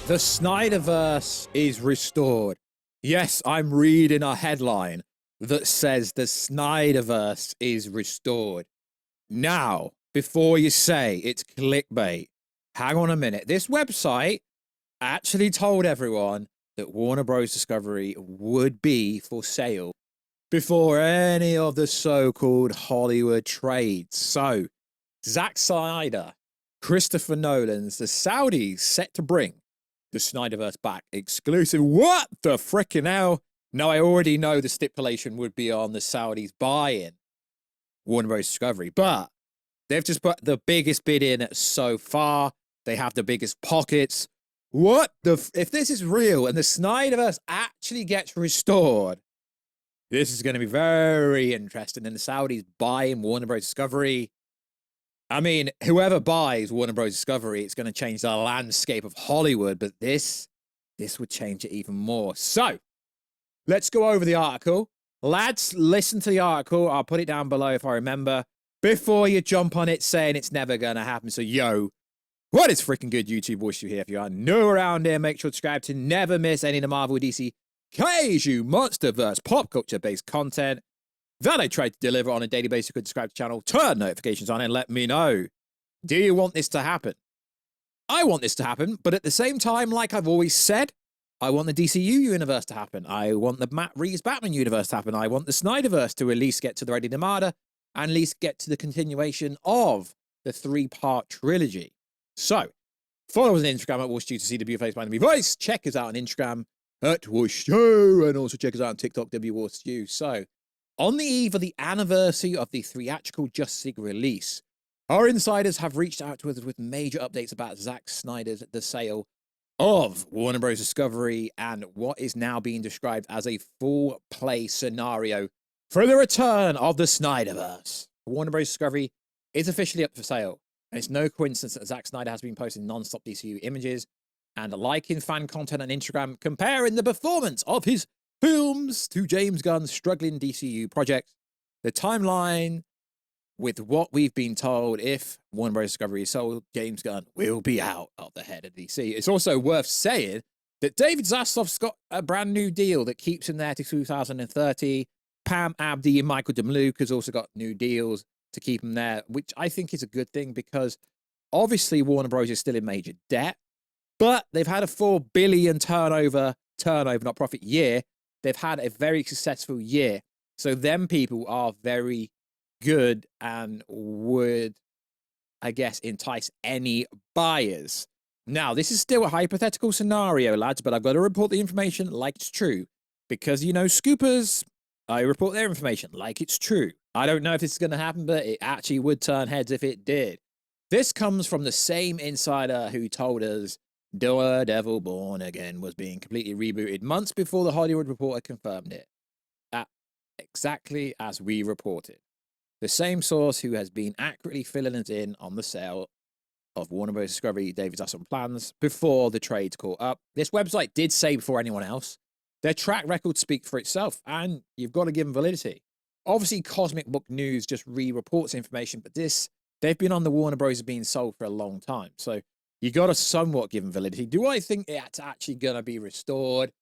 The Snyderverse is restored. Yes, I'm reading a headline that says the Snyderverse is restored. Now, before you say it's clickbait, hang on a minute. This website actually told everyone that Warner Bros. Discovery would be for sale before any of the so-called Hollywood trades. So, Zack Snyder, Christopher Nolan's The Saudis set to bring the Snyderverse back exclusive. What the frickin' hell? Now, I already know the stipulation would be on the Saudis buying Warner Bros. Discovery, but they've just put the biggest bid in so far. They have the biggest pockets. What the... If this is real and the Snyderverse actually gets restored, this is going to be very interesting. And the Saudis buying Warner Bros. Discovery. I mean, whoever buys Warner Bros. Discovery, it's going to change the landscape of Hollywood, but this would change it even more. So, let's go over the article. Lads, listen to the article. I'll put it down below if I remember, before you jump on it saying it's never going to happen. So, yo, what is freaking good, YouTube? Warstu here. If you are new around here, make sure to subscribe to never miss any of the Marvel, DC, Kaiju, Monsterverse, pop culture-based content that I try to deliver on a daily basis. You could subscribe to the channel, turn notifications on, and let me know. Do you want this to happen? I want this to happen, but at the same time, like I've always said, I want the DCU universe to happen. I want the Matt Reeves Batman universe to happen. I want the Snyderverse to at least get to the Ready Namada and at least get to the continuation of the 3-part trilogy. So, follow us on Instagram at Warstu to see the beautiful face behind the voice. Check us out on Instagram at Warstu, and also check us out on TikTok, Warstu. So, on the eve of the anniversary of the theatrical Justice League release, our insiders have reached out to us with major updates about Zack Snyder's The Sale of Warner Bros. Discovery and what is now being described as a full-play scenario for the return of the Snyderverse. Warner Bros. Discovery is officially up for sale, and it's no coincidence that Zack Snyder has been posting non-stop DCU images and liking fan content on Instagram, comparing the performance of his films to James Gunn's struggling DCU projects. The timeline with what we've been told, if Warner Bros. Discovery is sold, James Gunn will be out of the head of DC. It's also worth saying that David Zaslav's got a brand new deal that keeps him there to 2030. Pam Abdi and Michael Demluke has also got new deals to keep him there, which I think is a good thing because obviously Warner Bros. Is still in major debt, but they've had a $4 billion turnover, not profit year. They've had a very successful year. So them people are very good and would, I guess, entice any buyers. Now, this is still a hypothetical scenario, lads, but I've got to report the information like it's true. Because, you know, scoopers, I report their information like it's true. I don't know if this is going to happen, but it actually would turn heads if it did. This comes from the same insider who told us Daredevil Born Again was being completely rebooted months before the Hollywood Reporter confirmed it. Exactly as we reported. The same source who has been accurately filling us in on the sale of Warner Bros. Discovery, David Zaslav plans before the trades caught up. This website did say before anyone else, their track record speaks for itself, and you've got to give them validity. Obviously, Cosmic Book News just re-reports information, but they've been on the Warner Bros. Being sold for a long time, so you got to somewhat give them validity. Do I think it's actually going to be restored?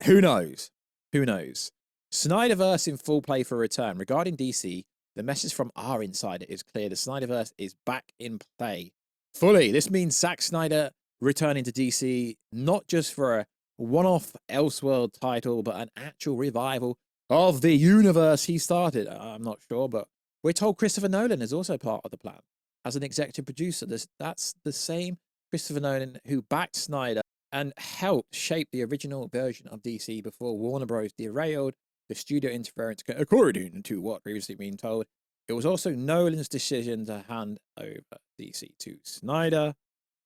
Who knows? Who knows? Snyderverse in full play for return. Regarding DC, the message from our insider is clear. The Snyderverse is back in play fully. This means Zack Snyder returning to DC, not just for a one-off Elseworld title, but an actual revival of the universe he started. I'm not sure, but we're told Christopher Nolan is also part of the plan as an executive producer. That's the same Christopher Nolan who backed Snyder and helped shape the original version of DC before Warner Bros. Derailed the studio interference, according to what previously been told. It was also Nolan's decision to hand over DC to Snyder,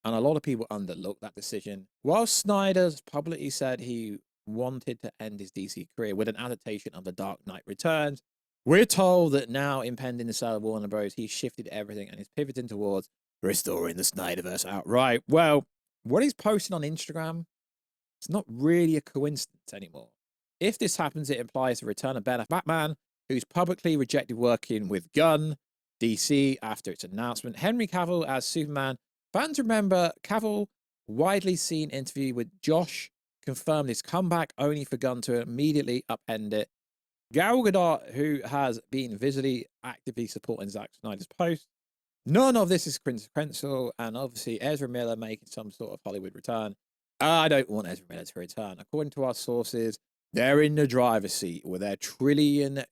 and a lot of people underlooked that decision. While Snyder's publicly said he wanted to end his DC career with an adaptation of The Dark Knight Returns, we're told that now, impending the sale of Warner Bros., he's shifted everything and is pivoting towards restoring the Snyderverse outright. Well, what he's posting on Instagram, it's not really a coincidence anymore. If this happens, it implies the return of Ben Affleck Batman, who's publicly rejected working with Gunn, DC, after its announcement. Henry Cavill as Superman. Fans remember Cavill widely seen interview with Josh confirmed his comeback, only for Gunn to immediately upend it. Gal Gadot, who has been visibly actively supporting Zack Snyder's post. None of this is consequential, and obviously Ezra Miller making some sort of Hollywood return. I don't want Ezra Miller to return. According to our sources, they're in the driver's seat with their $1 trillion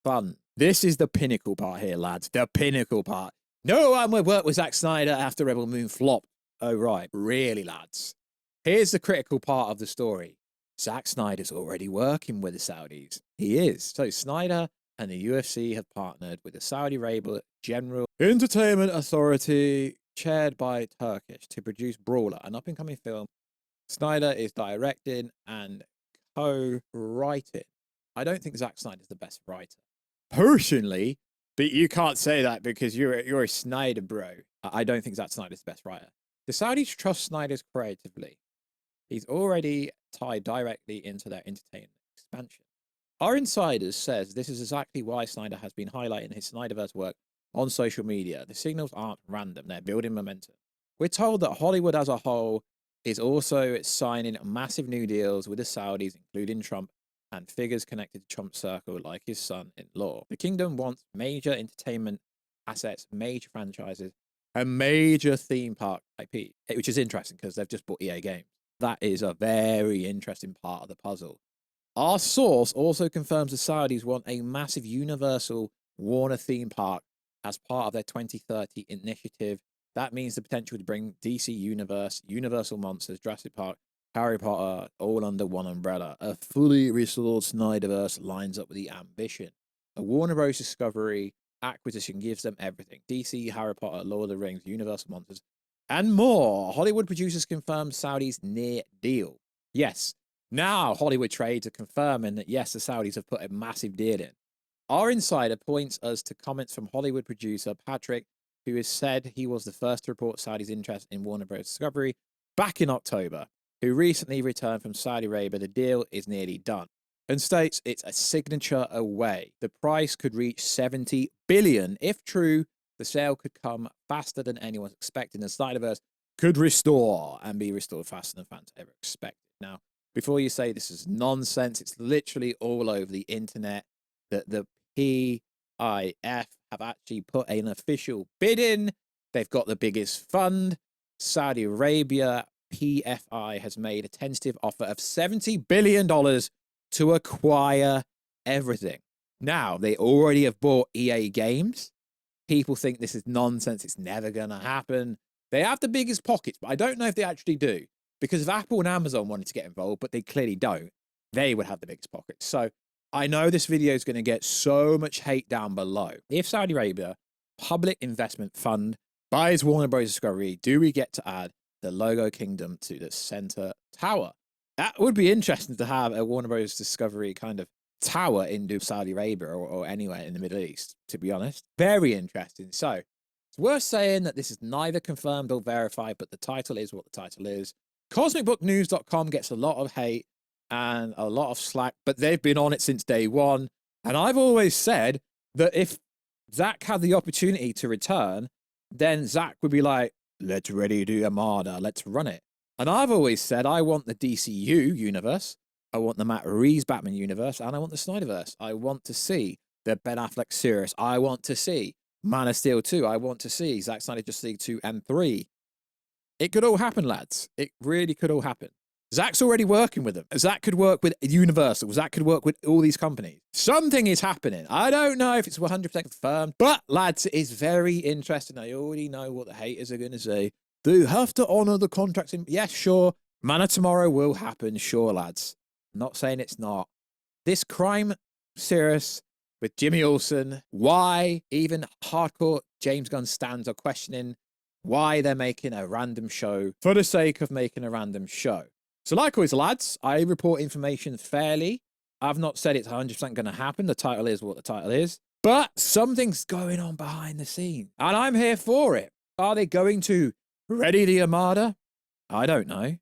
fund. This is the pinnacle part here, lads. The pinnacle part. No one would work with Zack Snyder after Rebel Moon flopped. Oh, right. Really, lads. Here's the critical part of the story. Zack Snyder's already working with the Saudis. He is. So Snyder and the UFC have partnered with the Saudi Arabia General Entertainment Authority, chaired by Turkish, to produce Brawler, an up-and-coming film Snyder is directing and co-writing. I don't think Zack Snyder's the best writer, personally, but you can't say that because you're a Snyder bro. I don't think Zack Snyder's the best writer. The Saudis trust Snyder's creatively. He's already tied directly into their entertainment expansion. Our insiders says this is exactly why Snyder has been highlighting his Snyderverse work on social media. The signals aren't random, they're building momentum. We're told that Hollywood as a whole is also signing massive new deals with the Saudis, including Trump and figures connected to Trump's circle like his son-in-law. The kingdom wants major entertainment assets, major franchises, a major theme park IP, which is interesting because they've just bought EA Games. That is a very interesting part of the puzzle. Our source also confirms the Saudis want a massive universal Warner theme park as part of their 2030 initiative. That means the potential to bring DC Universe, Universal Monsters, Jurassic Park, Harry Potter, all under one umbrella. A fully restored Snyderverse lines up with the ambition. A Warner Bros. Discovery acquisition gives them everything. DC, Harry Potter, Lord of the Rings, Universal Monsters, and more. Hollywood producers confirmed Saudi's near deal. Yes, now Hollywood trades are confirming that yes, the Saudis have put a massive deal in. Our insider points us to comments from Hollywood producer Patrick, who has said he was the first to report Saudi's interest in Warner Bros. Discovery back in October, who recently returned from Saudi Arabia. The deal is nearly done and states it's a signature away. The price could reach $70 billion. If true, the sale could come faster than anyone's expecting. The Snyderverse could restore and be restored faster than fans ever expected. Now, before you say this is nonsense, it's literally all over the internet that the PIF have actually put an official bid in. They've got the biggest fund. Saudi Arabia PFI has made a tentative offer of $70 billion to acquire everything. Now, they already have bought EA Games. People think this is nonsense. It's never going to happen. They have the biggest pockets, but I don't know if they actually do. Because if Apple and Amazon wanted to get involved, but they clearly don't, they would have the biggest pockets. So I know this video is going to get so much hate down below. If Saudi Arabia Public Investment Fund buys Warner Bros. Discovery, do we get to add the Logo Kingdom to the center tower? That would be interesting to have a Warner Bros. Discovery kind of tower in Saudi Arabia or anywhere in the Middle East, to be honest. Very interesting. So it's worth saying that this is neither confirmed or verified, but the title is what the title is. CosmicBookNews.com gets a lot of hate and a lot of slack, but they've been on it since day one. And I've always said that if Zack had the opportunity to return, then Zack would be like, let's ready to Armada, let's run it. And I've always said I want the DCU universe, I want the Matt Reeves Batman universe, and I want the Snyderverse. I want to see the Ben Affleck series. I want to see Man of Steel 2. I want to see Zack Snyder Justice League 2 and 3. It could all happen, lads. It really could all happen. Zack's already working with them. Zack could work with Universal. Zack could work with all these companies. Something is happening. I don't know if it's 100% confirmed, but lads, it is very interesting. I already know what the haters are going to say. They have to honor the contracts. Yes, sure. Man of Tomorrow will happen. Sure, lads. I'm not saying it's not. This crime series with Jimmy Olsen, why even hardcore James Gunn stands are questioning why they're making a random show for the sake of making a random show. So like always, lads, I report information fairly. I've not said it's 100% going to happen. The title is what the title is. But something's going on behind the scenes. And I'm here for it. Are they going to ready the Armada? I don't know.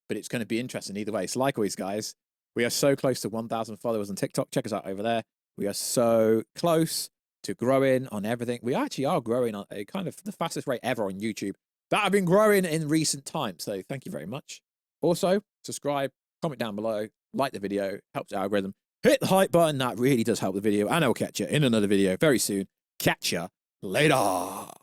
But it's going to be interesting either way. So like always, guys, we are so close to 1,000 followers on TikTok. Check us out over there. We are so close to growing on everything. We actually are growing on a kind of the fastest rate ever on YouTube. that have been growing in recent times. So thank you very much. Also, subscribe, comment down below, like the video, helps the algorithm. Hit the hype button. That really does help the video. And I'll catch you in another video very soon. Catch ya later.